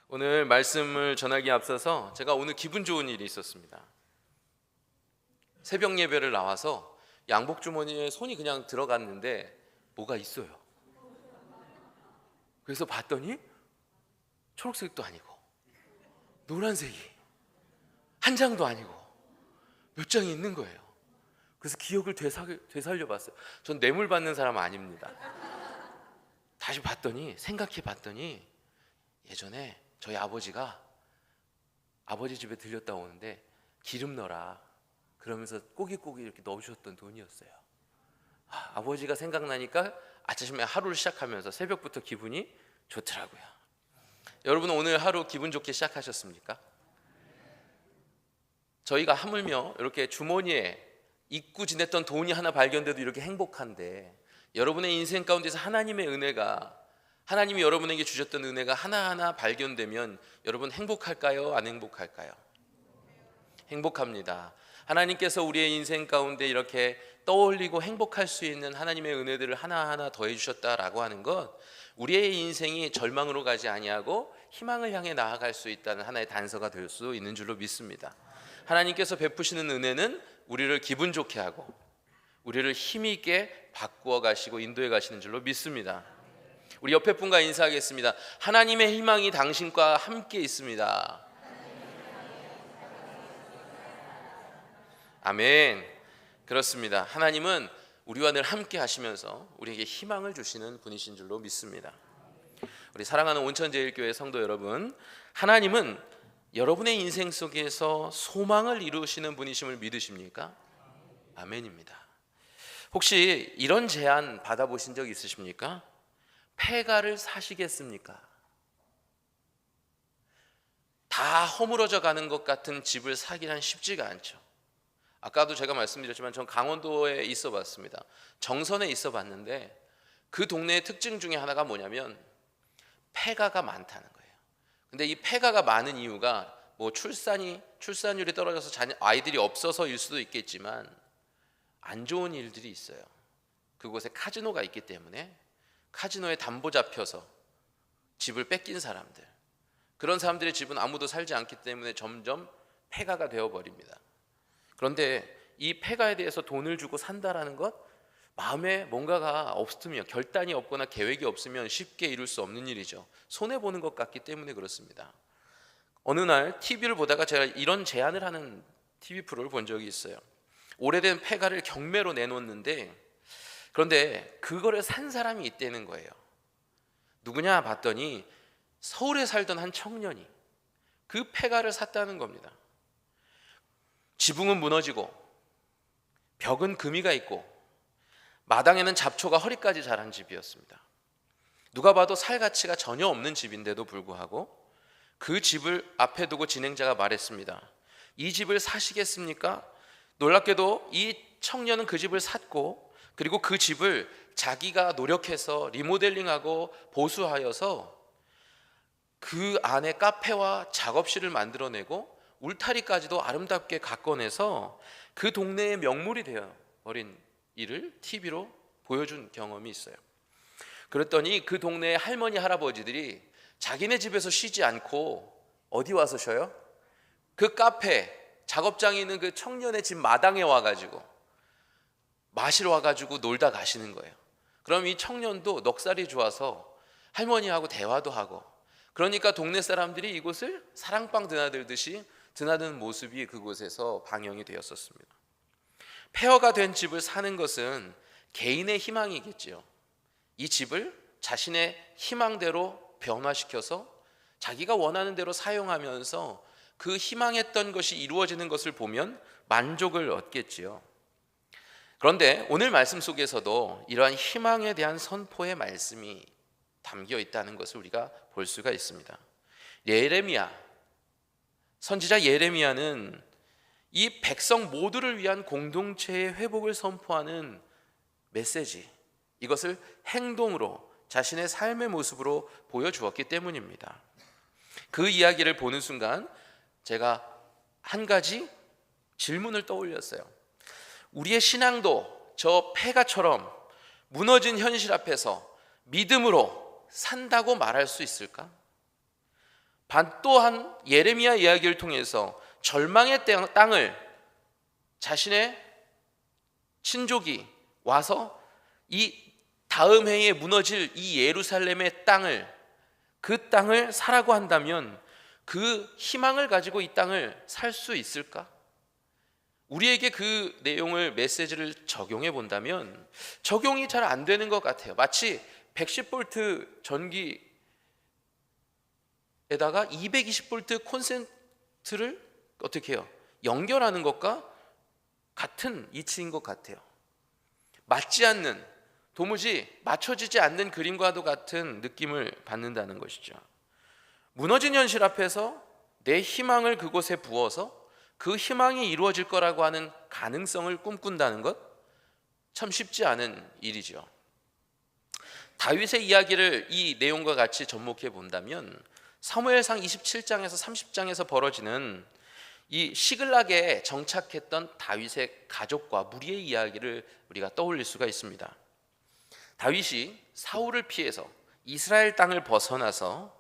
오늘 말씀을 전하기에 앞서서 제가 오늘 기분 좋은 일이 있었습니다. 새벽 예배를 나와서 양복 주머니에 손이 그냥 들어갔는데 뭐가 있어요. 그래서 봤더니 초록색도 아니고 노란색이 한 장도 아니고 몇 장이 있는 거예요. 그래서 기억을 되살려 봤어요. 전 뇌물 받는 사람 아닙니다. 다시 생각해 봤더니 예전에 저희 아버지가 아버지 집에 들렸다 오는데 기름 넣어라 그러면서 꼬깃꼬깃 이렇게 넣으셨던 돈이었어요. 아버지가 생각나니까 아침에 하루를 시작하면서 새벽부터 기분이 좋더라고요. 여러분 오늘 하루 기분 좋게 시작하셨습니까? 저희가 하물며 이렇게 주머니에 잊고 지냈던 돈이 하나 발견돼도 이렇게 행복한데, 여러분의 인생 가운데서 하나님의 은혜가, 하나님이 여러분에게 주셨던 은혜가 하나하나 발견되면 여러분 행복할까요? 안 행복할까요? 행복합니다. 하나님께서 우리의 인생 가운데 이렇게 떠올리고 행복할 수 있는 하나님의 은혜들을 하나하나 더해 주셨다라고 하는 것, 우리의 인생이 절망으로 가지 아니하고 희망을 향해 나아갈 수 있다는 하나의 단서가 될 수 있는 줄로 믿습니다. 하나님께서 베푸시는 은혜는 우리를 기분 좋게 하고 우리를 힘 있게 바꾸어 가시고 인도해 가시는 줄로 믿습니다. 우리 옆에 분과 인사하겠습니다. 하나님의 희망이 당신과 함께 있습니다. 아멘. 그렇습니다. 하나님은 우리와 늘 함께 하시면서 우리에게 희망을 주시는 분이신 줄로 믿습니다. 우리 사랑하는 온천제일교회 성도 여러분, 하나님은 여러분의 인생 속에서 소망을 이루시는 분이심을 믿으십니까? 아멘입니다. 혹시 이런 제안 받아보신 적 있으십니까? 폐가를 사시겠습니까? 다 허물어져 가는 것 같은 집을 사기란 쉽지가 않죠. 아까도 제가 말씀드렸지만 전 강원도에 있어 봤습니다. 정선에 있어 봤는데 그 동네의 특징 중에 하나가 뭐냐면 폐가가 많다는 거예요. 근데 이 폐가가 많은 이유가 뭐 출산율이 떨어져서 아이들이 없어서일 수도 있겠지만 안 좋은 일들이 있어요. 그곳에 카지노가 있기 때문에 카지노에 담보 잡혀서 집을 뺏긴 사람들, 그런 사람들의 집은 아무도 살지 않기 때문에 점점 폐가가 되어버립니다. 그런데 이 폐가에 대해서 돈을 주고 산다라는 것, 마음에 뭔가가 없으면, 결단이 없거나 계획이 없으면 쉽게 이룰 수 없는 일이죠. 손해보는 것 같기 때문에 그렇습니다. 어느 날 TV를 보다가 제가 이런 제안을 하는 TV 프로를 본 적이 있어요. 오래된 폐가를 경매로 내놓는데, 그런데 그거를 산 사람이 있다는 거예요. 누구냐 봤더니 서울에 살던 한 청년이 그 폐가를 샀다는 겁니다. 지붕은 무너지고 벽은 금이가 있고 마당에는 잡초가 허리까지 자란 집이었습니다. 누가 봐도 살 가치가 전혀 없는 집인데도 불구하고 그 집을 앞에 두고 진행자가 말했습니다. 이 집을 사시겠습니까? 놀랍게도 이 청년은 그 집을 샀고, 그리고 그 집을 자기가 노력해서 리모델링하고 보수하여서 그 안에 카페와 작업실을 만들어내고 울타리까지도 아름답게 가꿔내서 그 동네의 명물이 되어버린 일을 TV로 보여준 경험이 있어요. 그랬더니 그 동네의 할머니 할아버지들이 자기네 집에서 쉬지 않고 어디 와서 쉬어요? 그 카페, 작업장이 있는 그 청년의 집 마당에 와가지고 마시러 와가지고 놀다 가시는 거예요. 그럼 이 청년도 넉살이 좋아서 할머니하고 대화도 하고, 그러니까 동네 사람들이 이곳을 사랑방 드나들듯이 드나드는 모습이 그곳에서 방영이 되었었습니다. 폐허가 된 집을 사는 것은 개인의 희망이겠지요. 이 집을 자신의 희망대로 변화시켜서 자기가 원하는 대로 사용하면서 그 희망했던 것이 이루어지는 것을 보면 만족을 얻겠지요. 그런데 오늘 말씀 속에서도 이러한 희망에 대한 선포의 말씀이 담겨 있다는 것을 우리가 볼 수가 있습니다. 선지자 예레미야는 이 백성 모두를 위한 공동체의 회복을 선포하는 메시지, 이것을 행동으로 자신의 삶의 모습으로 보여주었기 때문입니다. 그 이야기를 보는 순간 제가 한 가지 질문을 떠올렸어요. 우리의 신앙도 저 폐가처럼 무너진 현실 앞에서 믿음으로 산다고 말할 수 있을까? 또한 예레미야 이야기를 통해서 절망의 땅을 자신의 친족이 와서 이 다음 해에 무너질 이 예루살렘의 그 땅을 사라고 한다면 그 희망을 가지고 이 땅을 살 수 있을까? 우리에게 그 내용을 메시지를 적용해 본다면 적용이 잘 안 되는 것 같아요. 마치 110V 전기에다가 220V 콘센트를 어떻게 해요? 연결하는 것과 같은 이치인 것 같아요. 맞지 않는, 도무지 맞춰지지 않는 그림과도 같은 느낌을 받는다는 것이죠. 무너진 현실 앞에서 내 희망을 그곳에 부어서 그 희망이 이루어질 거라고 하는 가능성을 꿈꾼다는 것, 참 쉽지 않은 일이죠. 다윗의 이야기를 이 내용과 같이 접목해 본다면 사무엘상 27장에서 30장에서 벌어지는 이 시글락에 정착했던 다윗의 가족과 무리의 이야기를 우리가 떠올릴 수가 있습니다. 다윗이 사울을 피해서 이스라엘 땅을 벗어나서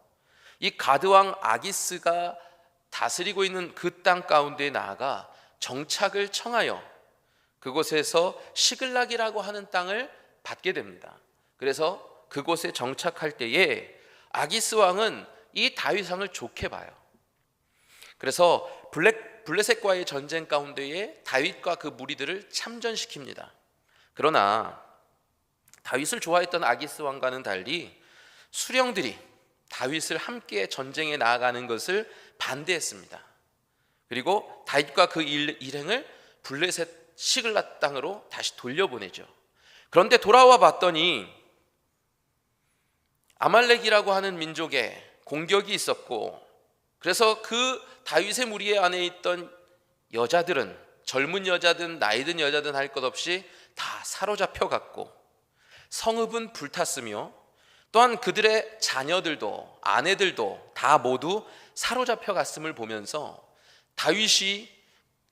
이 가드왕 아기스가 다스리고 있는 그 땅 가운데 나아가 정착을 청하여 그곳에서 시글락이라고 하는 땅을 받게 됩니다. 그래서 그곳에 정착할 때에 아기스 왕은 이 다윗 왕을 좋게 봐요. 그래서 블레셋과의 전쟁 가운데에 다윗과 그 무리들을 참전시킵니다. 그러나 다윗을 좋아했던 아기스 왕과는 달리 수령들이 다윗을 함께 전쟁에 나아가는 것을 반대했습니다. 그리고 다윗과 그 일행을 블레셋 시글락 땅으로 다시 돌려보내죠. 그런데 돌아와 봤더니 아말렉이라고 하는 민족에 공격이 있었고, 그래서 그 다윗의 무리 안에 있던 여자들은, 젊은 여자든 나이 든 여자든 할 것 없이 다 사로잡혀 갔고 성읍은 불탔으며 또한 그들의 자녀들도 아내들도 다 모두 사로잡혀 갔음을 보면서 다윗이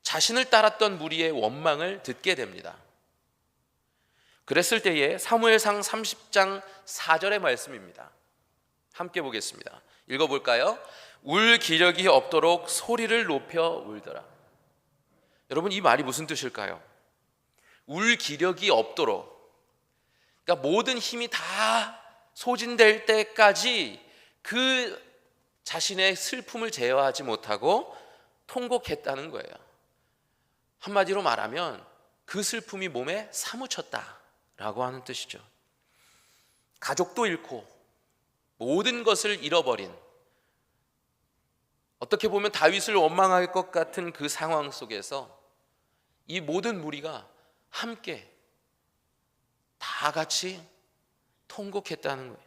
자신을 따랐던 무리의 원망을 듣게 됩니다. 그랬을 때에 사무엘상 30장 4절의 말씀입니다. 함께 보겠습니다. 읽어볼까요? 울 기력이 없도록 소리를 높여 울더라. 여러분, 이 말이 무슨 뜻일까요? 울 기력이 없도록, 그러니까 모든 힘이 다 소진될 때까지 그 자신의 슬픔을 제어하지 못하고 통곡했다는 거예요. 한마디로 말하면 그 슬픔이 몸에 사무쳤다라고 하는 뜻이죠. 가족도 잃고 모든 것을 잃어버린, 어떻게 보면 다윗을 원망할 것 같은 그 상황 속에서 이 모든 무리가 함께 다 같이 통곡했다는 거예요.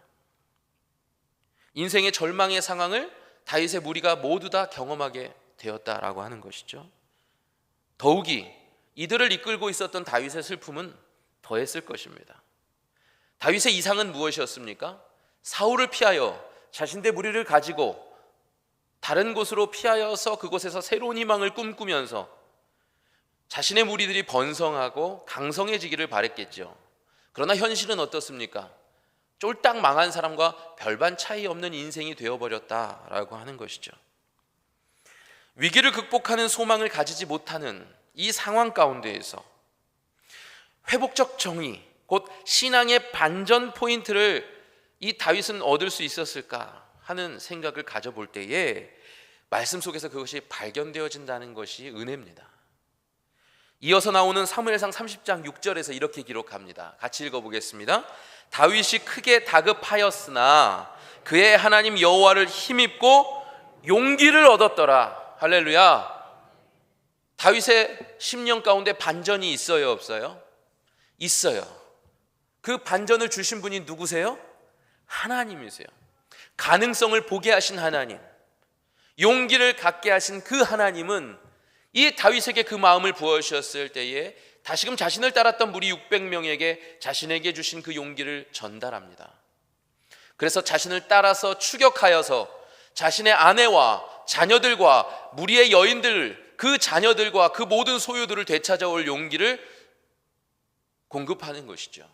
인생의 절망의 상황을 다윗의 무리가 모두 다 경험하게 되었다라고 하는 것이죠. 더욱이 이들을 이끌고 있었던 다윗의 슬픔은 더했을 것입니다. 다윗의 이상은 무엇이었습니까? 사울을 피하여 자신의 무리를 가지고 다른 곳으로 피하여서 그곳에서 새로운 희망을 꿈꾸면서 자신의 무리들이 번성하고 강성해지기를 바랬겠죠. 그러나 현실은 어떻습니까? 쫄딱 망한 사람과 별반 차이 없는 인생이 되어버렸다라고 하는 것이죠. 위기를 극복하는 소망을 가지지 못하는 이 상황 가운데에서 회복적 정의, 곧 신앙의 반전 포인트를 이 다윗은 얻을 수 있었을까 하는 생각을 가져볼 때에 말씀 속에서 그것이 발견되어진다는 것이 은혜입니다. 이어서 나오는 사무엘상 30장 6절에서 이렇게 기록합니다. 같이 읽어보겠습니다. 다윗이 크게 다급하였으나 그의 하나님 여호와를 힘입고 용기를 얻었더라. 할렐루야. 다윗의 심령 가운데 반전이 있어요, 없어요? 있어요. 그 반전을 주신 분이 누구세요? 하나님이세요. 가능성을 보게 하신 하나님, 용기를 갖게 하신 그 하나님은 이 다윗에게 그 마음을 부어주셨을 때에 다시금 자신을 따랐던 무리 600명에게 자신에게 주신 그 용기를 전달합니다. 그래서 자신을 따라서 추격하여서 자신의 아내와 자녀들과 무리의 여인들, 그 자녀들과 그 모든 소유들을 되찾아올 용기를 공급하는 것이죠.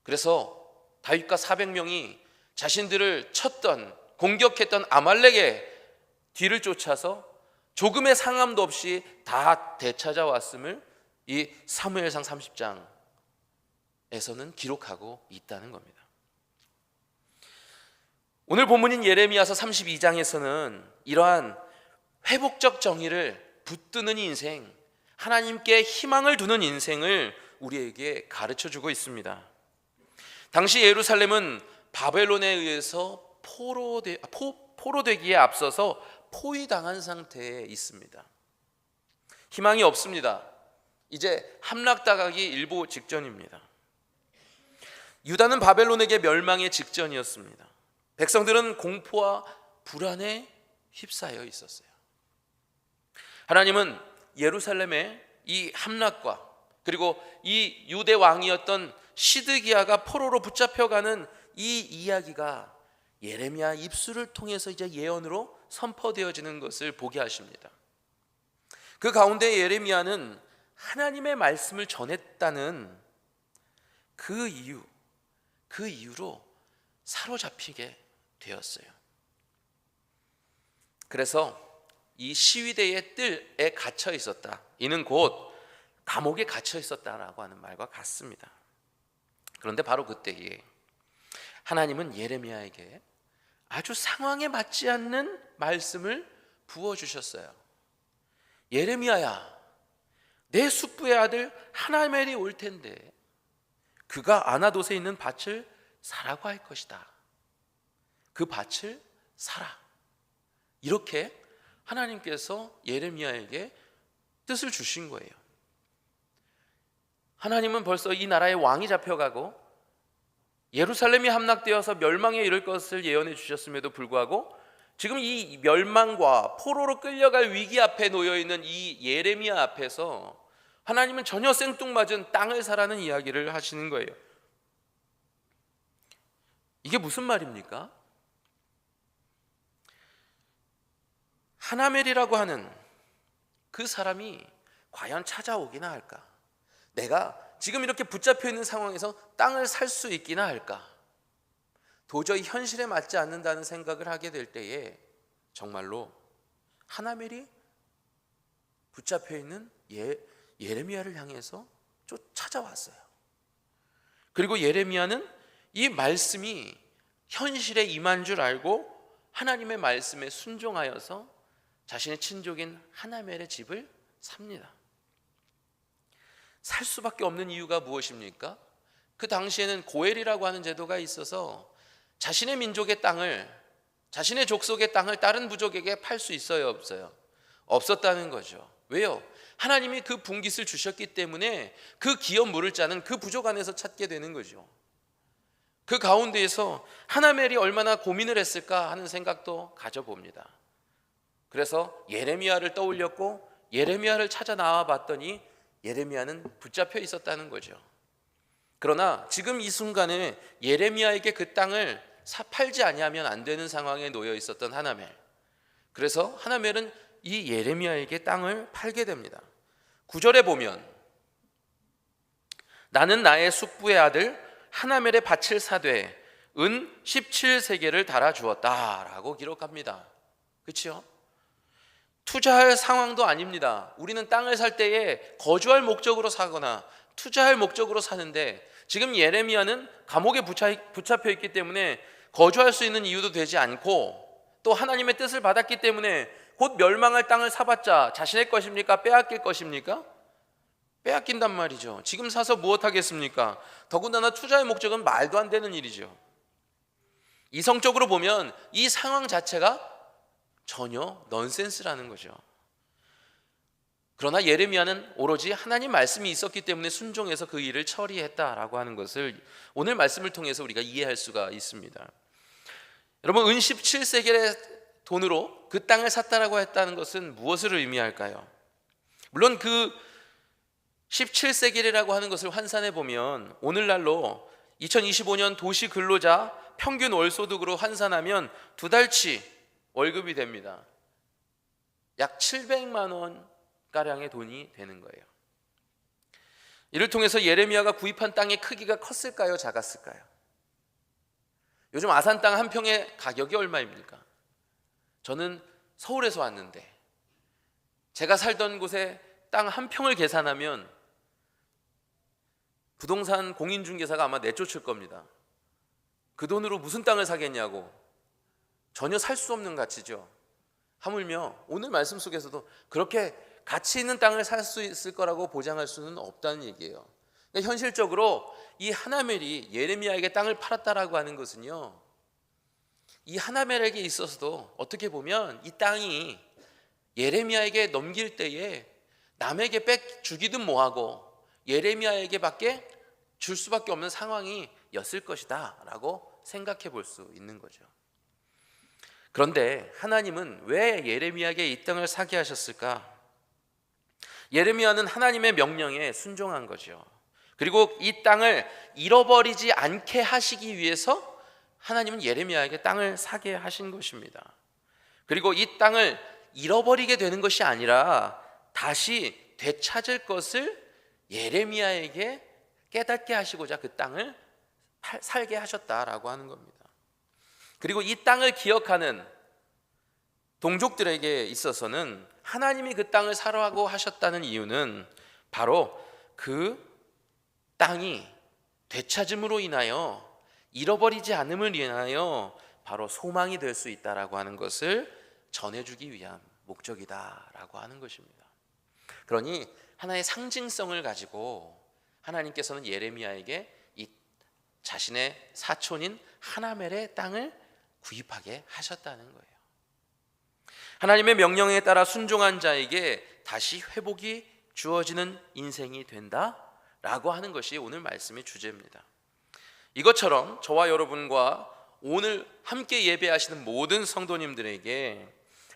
그래서 다윗과 400명이 자신들을 쳤던 공격했던 아말렉의 뒤를 쫓아서 조금의 상함도 없이 다 되찾아왔음을 이 사무엘상 30장에서는 기록하고 있다는 겁니다. 오늘 본문인 예레미야서 32장에서는 이러한 회복적 정의를 붙드는 인생, 하나님께 희망을 두는 인생을 우리에게 가르쳐주고 있습니다. 당시 예루살렘은 바벨론에 의해서 포로되기에 앞서서 포위당한 상태에 있습니다. 희망이 없습니다. 이제 함락당하기 일보 직전입니다. 유다는 바벨론에게 멸망의 직전이었습니다. 백성들은 공포와 불안에 휩싸여 있었어요. 하나님은 예루살렘의 이 함락과 그리고 이 유대 왕이었던 시드기야가 포로로 붙잡혀가는 이 이야기가 예레미야 입술을 통해서 이제 예언으로 선포되어지는 것을 보게 하십니다. 그 가운데 예레미야는 하나님의 말씀을 전했다는 그 이유로 사로잡히게 되었어요. 그래서 이 시위대의 뜰에 갇혀 있었다. 이는 곧 감옥에 갇혀 있었다라고 하는 말과 같습니다. 그런데 바로 그때에 하나님은 예레미야에게 아주 상황에 맞지 않는 말씀을 부어주셨어요. 예레미야야, 내 숙부의 아들 하나멜이 올 텐데 그가 아나돗에 있는 밭을 사라고 할 것이다. 그 밭을 사라. 이렇게 하나님께서 예레미야에게 뜻을 주신 거예요. 하나님은 벌써 이 나라의 왕이 잡혀가고 예루살렘이 함락되어서 멸망에 이를 것을 예언해 주셨음에도 불구하고 지금 이 멸망과 포로로 끌려갈 위기 앞에 놓여있는 이 예레미야 앞에서 하나님은 전혀 생뚱맞은 땅을 사라는 이야기를 하시는 거예요. 이게 무슨 말입니까? 하나멜이라고 하는 그 사람이 과연 찾아오기나 할까? 내가 지금 이렇게 붙잡혀 있는 상황에서 땅을 살 수 있기나 할까? 도저히 현실에 맞지 않는다는 생각을 하게 될 때에 정말로 하나멜이 붙잡혀 있는 예레미야를 향해서 찾아왔어요. 그리고 예레미야는 이 말씀이 현실에 임한 줄 알고 하나님의 말씀에 순종하여서 자신의 친족인 하나멜의 집을 삽니다. 살 수밖에 없는 이유가 무엇입니까? 그 당시에는 고엘이라고 하는 제도가 있어서 자신의 민족의 땅을, 자신의 족속의 땅을 다른 부족에게 팔 수 있어요, 없어요? 없었다는 거죠. 왜요? 하나님이 그 분깃을 주셨기 때문에 그 기업 물을 자는 그 부족 안에서 찾게 되는 거죠. 그 가운데에서 하나멜이 얼마나 고민을 했을까 하는 생각도 가져봅니다. 그래서 예레미야를 떠올렸고 예레미야를 찾아 나와 봤더니 예레미야는 붙잡혀 있었다는 거죠. 그러나 지금 이 순간에 예레미야에게 그 땅을 팔지 아니하면 안 되는 상황에 놓여 있었던 하나멜. 그래서 하나멜은 이 예레미야에게 땅을 팔게 됩니다. 9절에 보면 나는 나의 숙부의 아들 하나멜의 밭을 사되 은 17세겔을 달아주었다라고 기록합니다. 그렇죠? 투자할 상황도 아닙니다. 우리는 땅을 살 때에 거주할 목적으로 사거나 투자할 목적으로 사는데 지금 예레미야는 감옥에 붙잡혀 있기 때문에 거주할 수 있는 이유도 되지 않고 또 하나님의 뜻을 받았기 때문에 곧 멸망할 땅을 사봤자 자신의 것입니까? 빼앗길 것입니까? 빼앗긴단 말이죠. 지금 사서 무엇하겠습니까? 더군다나 투자의 목적은 말도 안 되는 일이죠. 이성적으로 보면 이 상황 자체가 전혀 넌센스라는 거죠. 그러나 예레미야는 오로지 하나님 말씀이 있었기 때문에 순종해서 그 일을 처리했다라고 하는 것을 오늘 말씀을 통해서 우리가 이해할 수가 있습니다. 여러분, 은 17세겔의 돈으로 그 땅을 샀다라고 했다는 것은 무엇을 의미할까요? 물론 그 17세겔이라고 하는 것을 환산해 보면 오늘날로 2025년 도시 근로자 평균 월소득으로 환산하면 2달치 월급이 됩니다. 약 700만 원 가량의 돈이 되는 거예요. 이를 통해서 예레미야가 구입한 땅의 크기가 컸을까요? 작았을까요? 요즘 아산 땅 한 평의 가격이 얼마입니까? 저는 서울에서 왔는데 제가 살던 곳에 땅 한 평을 계산하면 부동산 공인중개사가 아마 내쫓을 겁니다. 그 돈으로 무슨 땅을 사겠냐고. 전혀 살 수 없는 가치죠. 하물며 오늘 말씀 속에서도 그렇게 가치 있는 땅을 살 수 있을 거라고 보장할 수는 없다는 얘기예요. 그러니까 현실적으로 이 하나멜이 예레미야에게 땅을 팔았다라고 하는 것은요, 이 하나멜에게 있어서도 어떻게 보면 이 땅이 예레미야에게 넘길 때에 남에게 주기든 뭐하고 예레미야에게밖에 줄 수밖에 없는 상황이었을 것이다 라고 생각해 볼 수 있는 거죠. 그런데 하나님은 왜 예레미야에게 이 땅을 사게 하셨을까? 예레미야는 하나님의 명령에 순종한 거죠. 그리고 이 땅을 잃어버리지 않게 하시기 위해서 하나님은 예레미야에게 땅을 사게 하신 것입니다. 그리고 이 땅을 잃어버리게 되는 것이 아니라 다시 되찾을 것을 예레미야에게 깨닫게 하시고자 그 땅을 살게 하셨다라고 하는 겁니다. 그리고 이 땅을 기억하는 동족들에게 있어서는 하나님이 그 땅을 사라고 하셨다는 이유는 바로 그 땅이 되찾음으로 인하여 잃어버리지 않음을 인하여 바로 소망이 될 수 있다라고 하는 것을 전해주기 위한 목적이다라고 하는 것입니다. 그러니 하나의 상징성을 가지고 하나님께서는 예레미야에게 이 자신의 사촌인 하나멜의 땅을 구입하게 하셨다는 거예요. 하나님의 명령에 따라 순종한 자에게 다시 회복이 주어지는 인생이 된다라고 하는 것이 오늘 말씀의 주제입니다. 이것처럼 저와 여러분과 오늘 함께 예배하시는 모든 성도님들에게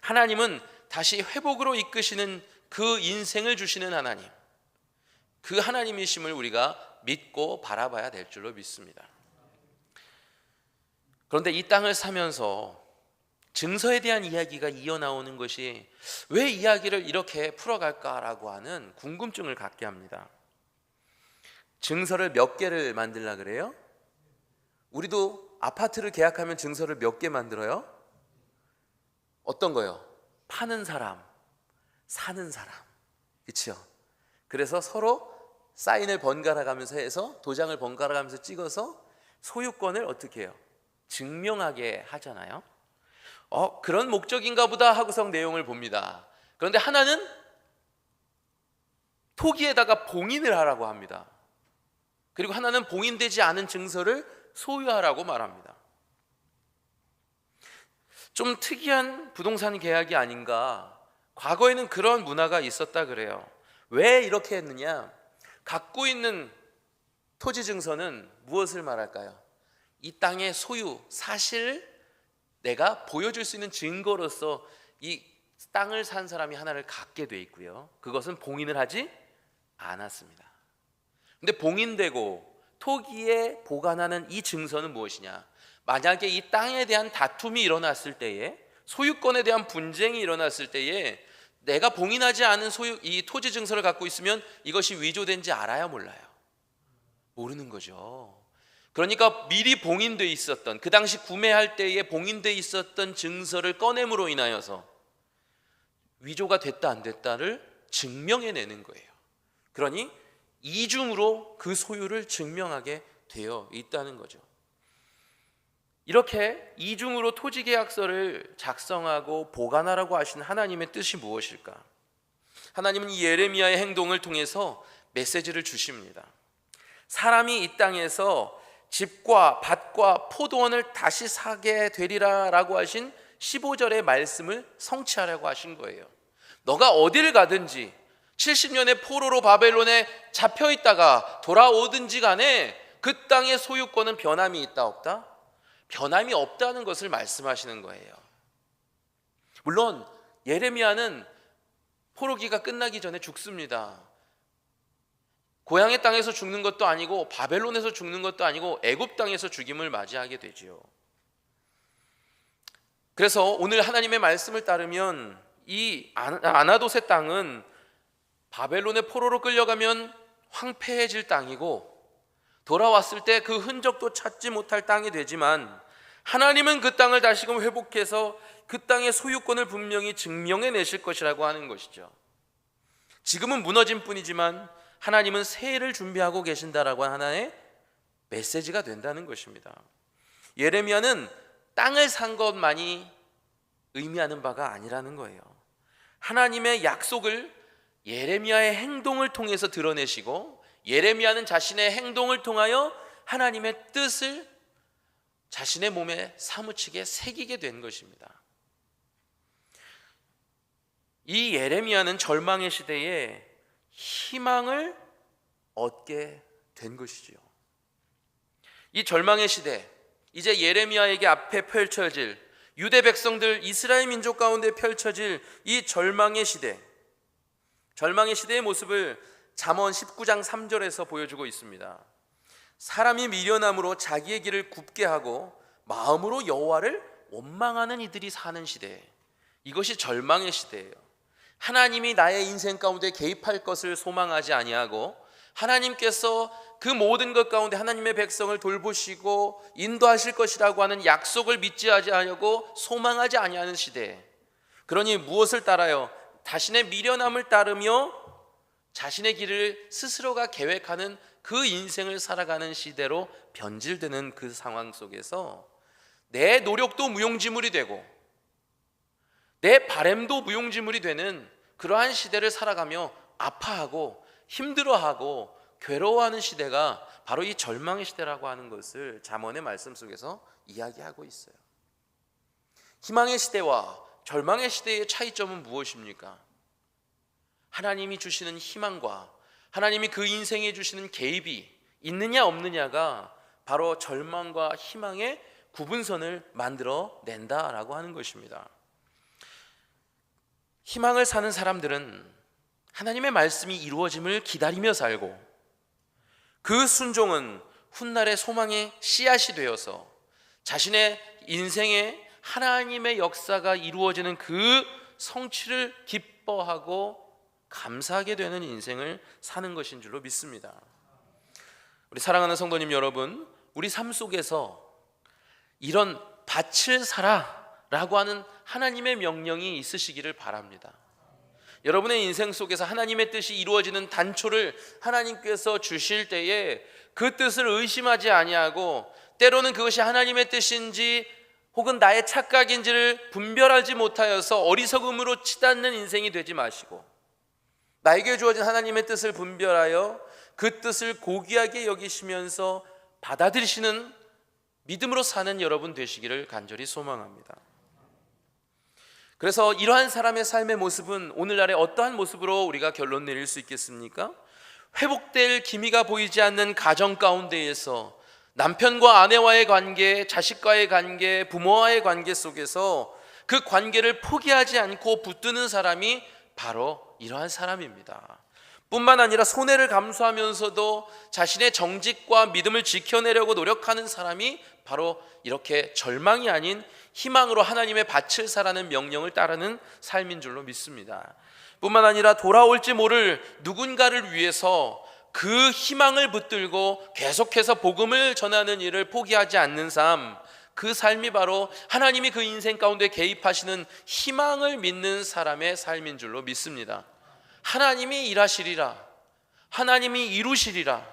하나님은 다시 회복으로 이끄시는 그 인생을 주시는 하나님, 그 하나님이심을 우리가 믿고 바라봐야 될 줄로 믿습니다. 그런데 이 땅을 사면서 증서에 대한 이야기가 이어나오는 것이 왜 이야기를 이렇게 풀어갈까라고 하는 궁금증을 갖게 합니다. 증서를 몇 개를 만들라 그래요? 우리도 아파트를 계약하면 증서를 몇 개 만들어요? 어떤 거요? 파는 사람, 사는 사람, 그렇죠? 그래서 서로 사인을 번갈아 가면서 해서 도장을 번갈아 가면서 찍어서 소유권을 어떻게 해요? 증명하게 하잖아요. 그런 목적인가 보다 하고서 내용을 봅니다. 그런데 하나는 토기에다가 봉인을 하라고 합니다. 그리고 하나는 봉인되지 않은 증서를 소유하라고 말합니다. 좀 특이한 부동산 계약이 아닌가. 과거에는 그런 문화가 있었다 그래요. 왜 이렇게 했느냐? 갖고 있는 토지 증서는 무엇을 말할까요? 이 땅의 소유, 사실을 내가 보여줄 수 있는 증거로서 이 땅을 산 사람이 하나를 갖게 돼 있고요. 그것은 봉인을 하지 않았습니다. 근데 봉인되고 토기에 보관하는 이 증서는 무엇이냐? 만약에 이 땅에 대한 다툼이 일어났을 때에, 소유권에 대한 분쟁이 일어났을 때에 내가 봉인하지 않은 이 토지 증서를 갖고 있으면 이것이 위조된지 알아야 몰라요? 모르는 거죠. 그러니까 미리 봉인돼 있었던, 그 당시 구매할 때에 봉인돼 있었던 증서를 꺼냄으로 인하여서 위조가 됐다 안 됐다를 증명해내는 거예요. 그러니 이중으로 그 소유를 증명하게 되어 있다는 거죠. 이렇게 이중으로 토지계약서를 작성하고 보관하라고 하신 하나님의 뜻이 무엇일까? 하나님은 이 예레미야의 행동을 통해서 메시지를 주십니다. 사람이 이 땅에서 집과 밭과 포도원을 다시 사게 되리라 라고 하신 15절의 말씀을 성취하려고 하신 거예요. 너가 어디를 가든지 70년의 포로로 바벨론에 잡혀 있다가 돌아오든지 간에 그 땅의 소유권은 변함이 있다 없다? 변함이 없다는 것을 말씀하시는 거예요. 물론 예레미야는 포로기가 끝나기 전에 죽습니다. 고향의 땅에서 죽는 것도 아니고 바벨론에서 죽는 것도 아니고 애굽 땅에서 죽임을 맞이하게 되지요. 그래서 오늘 하나님의 말씀을 따르면 이 아나돗의 땅은 바벨론의 포로로 끌려가면 황폐해질 땅이고 돌아왔을 때 그 흔적도 찾지 못할 땅이 되지만 하나님은 그 땅을 다시금 회복해서 그 땅의 소유권을 분명히 증명해 내실 것이라고 하는 것이죠. 지금은 무너진 뿐이지만 하나님은 새해를 준비하고 계신다라고 하나의 메시지가 된다는 것입니다. 예레미야는 땅을 산 것만이 의미하는 바가 아니라는 거예요. 하나님의 약속을 예레미야의 행동을 통해서 드러내시고, 예레미야는 자신의 행동을 통하여 하나님의 뜻을 자신의 몸에 사무치게 새기게 된 것입니다. 이 예레미야는 절망의 시대에 희망을 얻게 된 것이지요. 이 절망의 시대, 이제 예레미야에게 앞에 펼쳐질, 유대 백성들 이스라엘 민족 가운데 펼쳐질 이 절망의 시대, 절망의 시대의 모습을 잠언 19장 3절에서 보여주고 있습니다. 사람이 미련함으로 자기의 길을 굽게 하고 마음으로 여호와를 원망하는 이들이 사는 시대, 이것이 절망의 시대예요. 하나님이 나의 인생 가운데 개입할 것을 소망하지 아니하고, 하나님께서 그 모든 것 가운데 하나님의 백성을 돌보시고 인도하실 것이라고 하는 약속을 믿지 아니하고 소망하지 아니하는 시대. 그러니 무엇을 따라요? 자신의 미련함을 따르며 자신의 길을 스스로가 계획하는 그 인생을 살아가는 시대로 변질되는 그 상황 속에서 내 노력도 무용지물이 되고 내 바램도 무용지물이 되는 그러한 시대를 살아가며 아파하고 힘들어하고 괴로워하는 시대가 바로 이 절망의 시대라고 하는 것을 잠언의 말씀 속에서 이야기하고 있어요. 희망의 시대와 절망의 시대의 차이점은 무엇입니까? 하나님이 주시는 희망과 하나님이 그 인생에 주시는 개입이 있느냐 없느냐가 바로 절망과 희망의 구분선을 만들어 낸다라고 하는 것입니다. 희망을 사는 사람들은 하나님의 말씀이 이루어짐을 기다리며 살고, 그 순종은 훗날의 소망의 씨앗이 되어서 자신의 인생에 하나님의 역사가 이루어지는 그 성취를 기뻐하고 감사하게 되는 인생을 사는 것인 줄로 믿습니다. 우리 사랑하는 성도님 여러분, 우리 삶 속에서 이런 밭을 사라라고 하는 하나님의 명령이 있으시기를 바랍니다. 여러분의 인생 속에서 하나님의 뜻이 이루어지는 단초를 하나님께서 주실 때에 그 뜻을 의심하지 아니하고, 때로는 그것이 하나님의 뜻인지 혹은 나의 착각인지를 분별하지 못하여서 어리석음으로 치닫는 인생이 되지 마시고, 나에게 주어진 하나님의 뜻을 분별하여 그 뜻을 고귀하게 여기시면서 받아들이시는 믿음으로 사는 여러분 되시기를 간절히 소망합니다. 그래서 이러한 사람의 삶의 모습은 오늘날의 어떠한 모습으로 우리가 결론 내릴 수 있겠습니까? 회복될 기미가 보이지 않는 가정 가운데에서 남편과 아내와의 관계, 자식과의 관계, 부모와의 관계 속에서 그 관계를 포기하지 않고 붙드는 사람이 바로 이러한 사람입니다. 뿐만 아니라 손해를 감수하면서도 자신의 정직과 믿음을 지켜내려고 노력하는 사람이 바로 이렇게 절망이 아닌 희망으로 하나님의 밭을 사라는 명령을 따르는 삶인 줄로 믿습니다. 뿐만 아니라 돌아올지 모를 누군가를 위해서 그 희망을 붙들고 계속해서 복음을 전하는 일을 포기하지 않는 삶, 그 삶이 바로 하나님이 그 인생 가운데 개입하시는 희망을 믿는 사람의 삶인 줄로 믿습니다. 하나님이 일하시리라, 하나님이 이루시리라,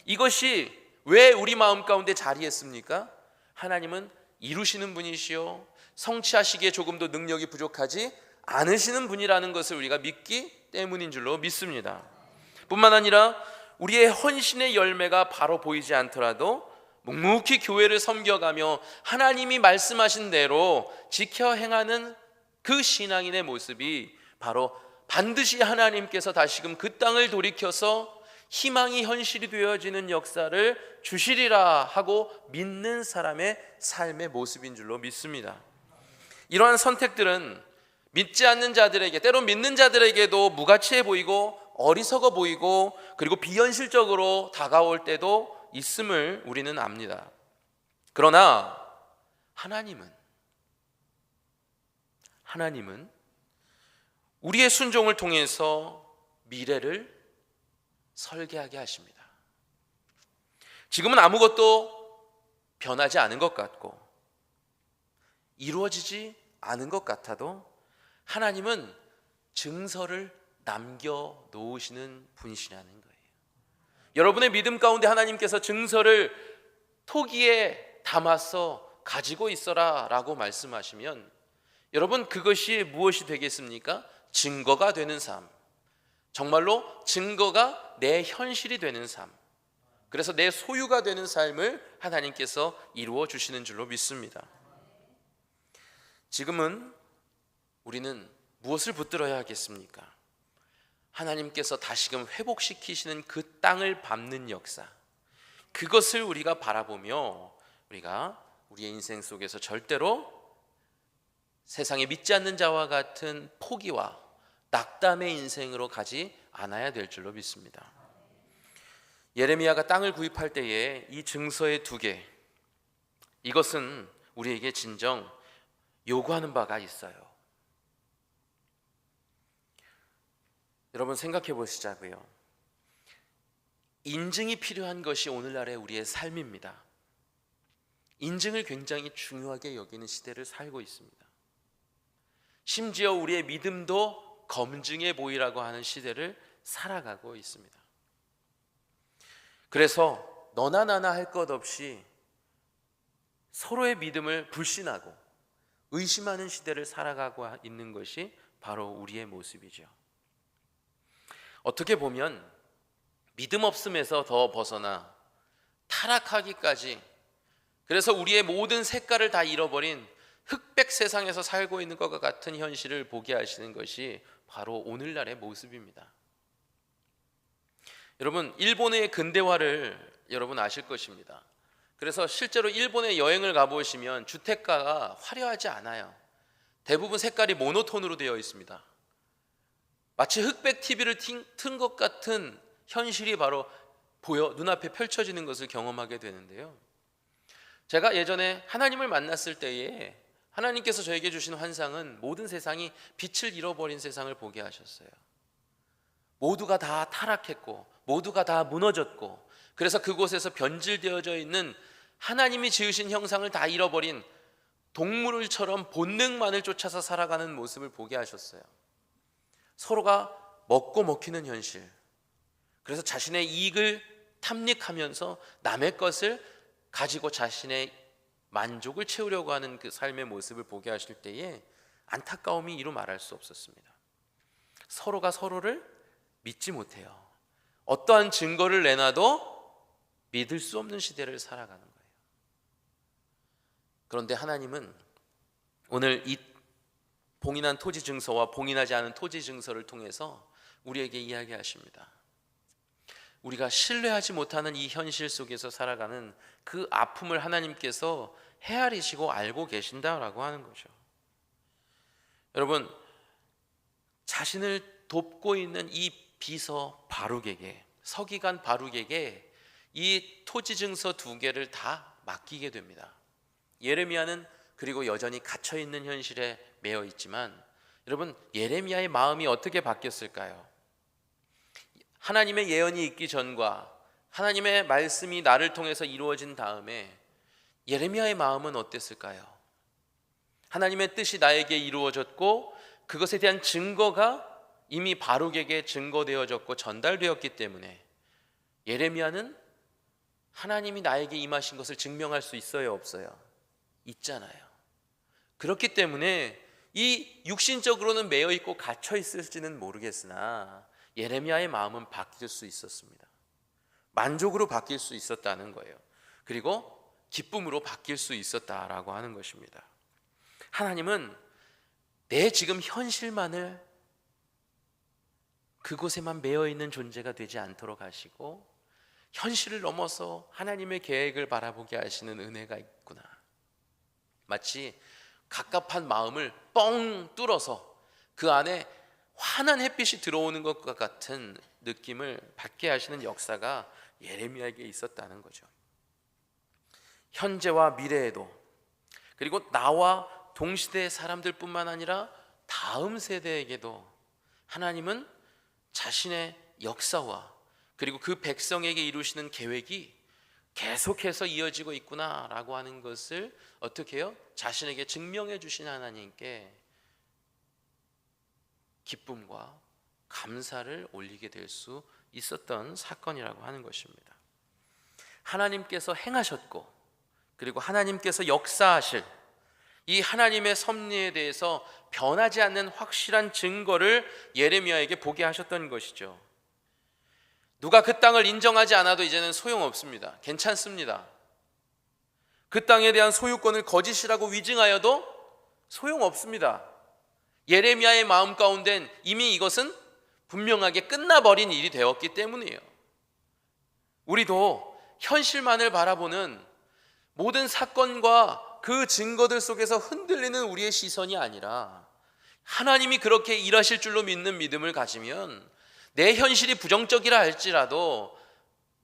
이것이 왜 우리 마음 가운데 자리했습니까? 하나님은 이루시는 분이시요 성취하시기에 조금도 능력이 부족하지 않으시는 분이라는 것을 우리가 믿기 때문인 줄로 믿습니다. 뿐만 아니라 우리의 헌신의 열매가 바로 보이지 않더라도 묵묵히 교회를 섬겨가며 하나님이 말씀하신 대로 지켜 행하는 그 신앙인의 모습이 바로 반드시 하나님께서 다시금 그 땅을 돌이켜서 희망이 현실이 되어지는 역사를 주시리라 하고 믿는 사람의 삶의 모습인 줄로 믿습니다. 이러한 선택들은 믿지 않는 자들에게, 때론 믿는 자들에게도 무가치해 보이고 어리석어 보이고 그리고 비현실적으로 다가올 때도 있음을 우리는 압니다. 그러나 하나님은 우리의 순종을 통해서 미래를 설계하게 하십니다. 지금은 아무것도 변하지 않은 것 같고 이루어지지 않은 것 같아도 하나님은 증서를 남겨놓으시는 분이시라는 거예요. 여러분의 믿음 가운데 하나님께서 증서를 토기에 담아서 가지고 있어라 라고 말씀하시면 여러분, 그것이 무엇이 되겠습니까? 증거가 되는 삶, 정말로 증거가 내 현실이 되는 삶, 그래서 내 소유가 되는 삶을 하나님께서 이루어 주시는 줄로 믿습니다. 지금은 우리는 무엇을 붙들어야 하겠습니까? 하나님께서 다시금 회복시키시는 그 땅을 밟는 역사, 그것을 우리가 바라보며 우리가 우리의 인생 속에서 절대로 세상에 믿지 않는 자와 같은 포기와 낙담의 인생으로 가지 않아야 될 줄로 믿습니다. 예레미야가 땅을 구입할 때에 이 증서의 2개, 이것은 우리에게 진정 요구하는 바가 있어요. 여러분, 생각해 보시자고요. 인증이 필요한 것이 오늘날의 우리의 삶입니다. 인증을 굉장히 중요하게 여기는 시대를 살고 있습니다. 심지어 우리의 믿음도 검증해 보이라고 하는 시대를 살아가고 있습니다. 그래서 너나 나나 할 것 없이 서로의 믿음을 불신하고 의심하는 시대를 살아가고 있는 것이 바로 우리의 모습이죠. 어떻게 보면 믿음 없음에서 더 벗어나 타락하기까지, 그래서 우리의 모든 색깔을 다 잃어버린 흑백 세상에서 살고 있는 것과 같은 현실을 보게 하시는 것이 바로 오늘날의 모습입니다. 여러분, 일본의 근대화를 여러분 아실 것입니다. 그래서 실제로 일본에 여행을 가보시면 주택가가 화려하지 않아요. 대부분 색깔이 모노톤으로 되어 있습니다. 마치 흑백 TV를 튼 것 같은 현실이 바로 눈앞에 펼쳐지는 것을 경험하게 되는데요. 제가 예전에 하나님을 만났을 때에 하나님께서 저에게 주신 환상은 모든 세상이 빛을 잃어버린 세상을 보게 하셨어요. 모두가 다 타락했고 모두가 다 무너졌고, 그래서 그곳에서 변질되어져 있는 하나님이 지으신 형상을 다 잃어버린 동물처럼 본능만을 쫓아서 살아가는 모습을 보게 하셨어요. 서로가 먹고 먹히는 현실, 그래서 자신의 이익을 탐닉하면서 남의 것을 가지고 자신의 만족을 채우려고 하는 그 삶의 모습을 보게 하실 때에 안타까움이 이루 말할 수 없었습니다. 서로가 서로를 믿지 못해요. 어떠한 증거를 내놔도 믿을 수 없는 시대를 살아가는 거예요. 그런데 하나님은 오늘 이 봉인한 토지 증서와 봉인하지 않은 토지 증서를 통해서 우리에게 이야기하십니다. 우리가 신뢰하지 못하는 이 현실 속에서 살아가는 그 아픔을 하나님께서 헤아리시고 알고 계신다라고 하는 거죠. 여러분, 자신을 돕고 있는 이 비서 바룩에게, 서기관 바룩에게 이 토지 증서 2개를 다 맡기게 됩니다. 예레미야는 그리고 여전히 갇혀 있는 현실에 매여 있지만, 여러분, 예레미야의 마음이 어떻게 바뀌었을까요? 하나님의 예언이 있기 전과 하나님의 말씀이 나를 통해서 이루어진 다음에 예레미야의 마음은 어땠을까요? 하나님의 뜻이 나에게 이루어졌고 그것에 대한 증거가 이미 바룩에게 증거되어졌고 전달되었기 때문에 예레미야는 하나님이 나에게 임하신 것을 증명할 수 있어요, 없어요? 있잖아요. 그렇기 때문에 이 육신적으로는 매여 있고 갇혀 있을지는 모르겠으나 예레미야의 마음은 바뀔 수 있었습니다. 만족으로 바뀔 수 있었다는 거예요. 그리고 기쁨으로 바뀔 수 있었다라고 하는 것입니다. 하나님은 내 지금 현실만을 그곳에만 매여 있는 존재가 되지 않도록 하시고 현실을 넘어서 하나님의 계획을 바라보게 하시는 은혜가 있구나. 마치 갑갑한 마음을 뻥 뚫어서 그 안에 환한 햇빛이 들어오는 것과 같은 느낌을 받게 하시는 역사가 예레미야에게 있었다는 거죠. 현재와 미래에도, 그리고 나와 동시대의 사람들뿐만 아니라 다음 세대에게도 하나님은 자신의 역사와 그리고 그 백성에게 이루시는 계획이 계속해서 이어지고 있구나라고 하는 것을 어떻게 해요? 자신에게 증명해 주신 하나님께 기쁨과 감사를 올리게 될 수 있었던 사건이라고 하는 것입니다. 하나님께서 행하셨고, 그리고 하나님께서 역사하실 이 하나님의 섭리에 대해서 변하지 않는 확실한 증거를 예레미야에게 보게 하셨던 것이죠. 누가 그 땅을 인정하지 않아도 이제는 소용없습니다. 괜찮습니다. 그 땅에 대한 소유권을 거짓이라고 위증하여도 소용없습니다. 예레미야의 마음 가운데는 이미 이것은 분명하게 끝나버린 일이 되었기 때문이에요. 우리도 현실만을 바라보는 모든 사건과 그 증거들 속에서 흔들리는 우리의 시선이 아니라 하나님이 그렇게 일하실 줄로 믿는 믿음을 가지면 내 현실이 부정적이라 할지라도,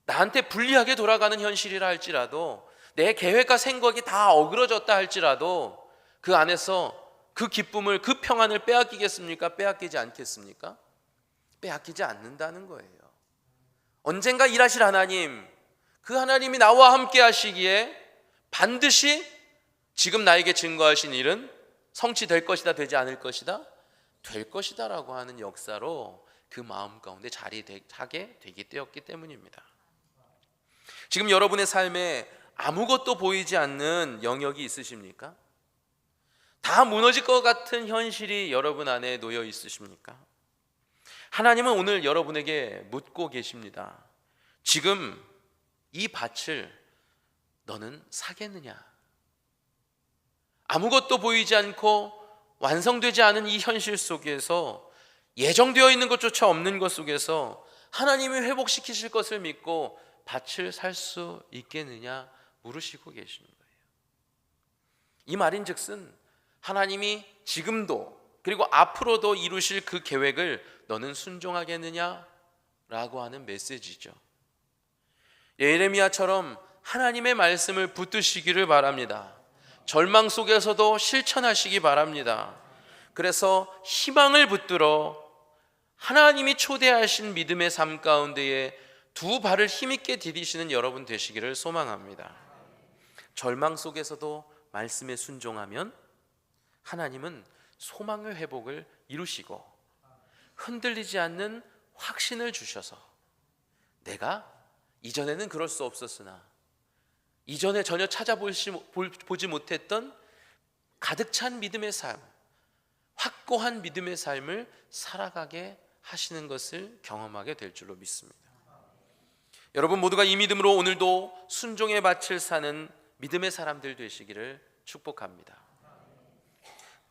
나한테 불리하게 돌아가는 현실이라 할지라도, 내 계획과 생각이 다 어그러졌다 할지라도 그 안에서 그 기쁨을, 그 평안을 빼앗기겠습니까? 빼앗기지 않겠습니까? 빼앗기지 않는다는 거예요. 언젠가 일하실 하나님, 그 하나님이 나와 함께 하시기에 반드시 지금 나에게 증거하신 일은 성취될 것이다, 되지 않을 것이다? 될 것이다 라고 하는 역사로 그 마음 가운데 자리하게 되기 때문입니다. 지금 여러분의 삶에 아무것도 보이지 않는 영역이 있으십니까? 다 무너질 것 같은 현실이 여러분 안에 놓여 있으십니까? 하나님은 오늘 여러분에게 묻고 계십니다. 지금 이 밭을 너는 사겠느냐? 아무것도 보이지 않고 완성되지 않은 이 현실 속에서, 예정되어 있는 것조차 없는 것 속에서 하나님이 회복시키실 것을 믿고 밭을 살 수 있겠느냐 물으시고 계시는 거예요. 이 말인즉슨 하나님이 지금도 그리고 앞으로도 이루실 그 계획을 너는 순종하겠느냐 라고 하는 메시지죠. 예레미야처럼 하나님의 말씀을 붙드시기를 바랍니다. 절망 속에서도 실천하시기 바랍니다. 그래서 희망을 붙들어 하나님이 초대하신 믿음의 삶 가운데에 두 발을 힘있게 디디시는 여러분 되시기를 소망합니다. 절망 속에서도 말씀에 순종하면 하나님은 소망의 회복을 이루시고 흔들리지 않는 확신을 주셔서, 내가 이전에는 그럴 수 없었으나 이전에 전혀 찾아보지 못했던 가득 찬 믿음의 삶, 확고한 믿음의 삶을 살아가게 하시는 것을 경험하게 될 줄로 믿습니다. 여러분 모두가 이 믿음으로 오늘도 순종의 밭을 사는 믿음의 사람들 되시기를 축복합니다.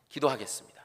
기도하겠습니다.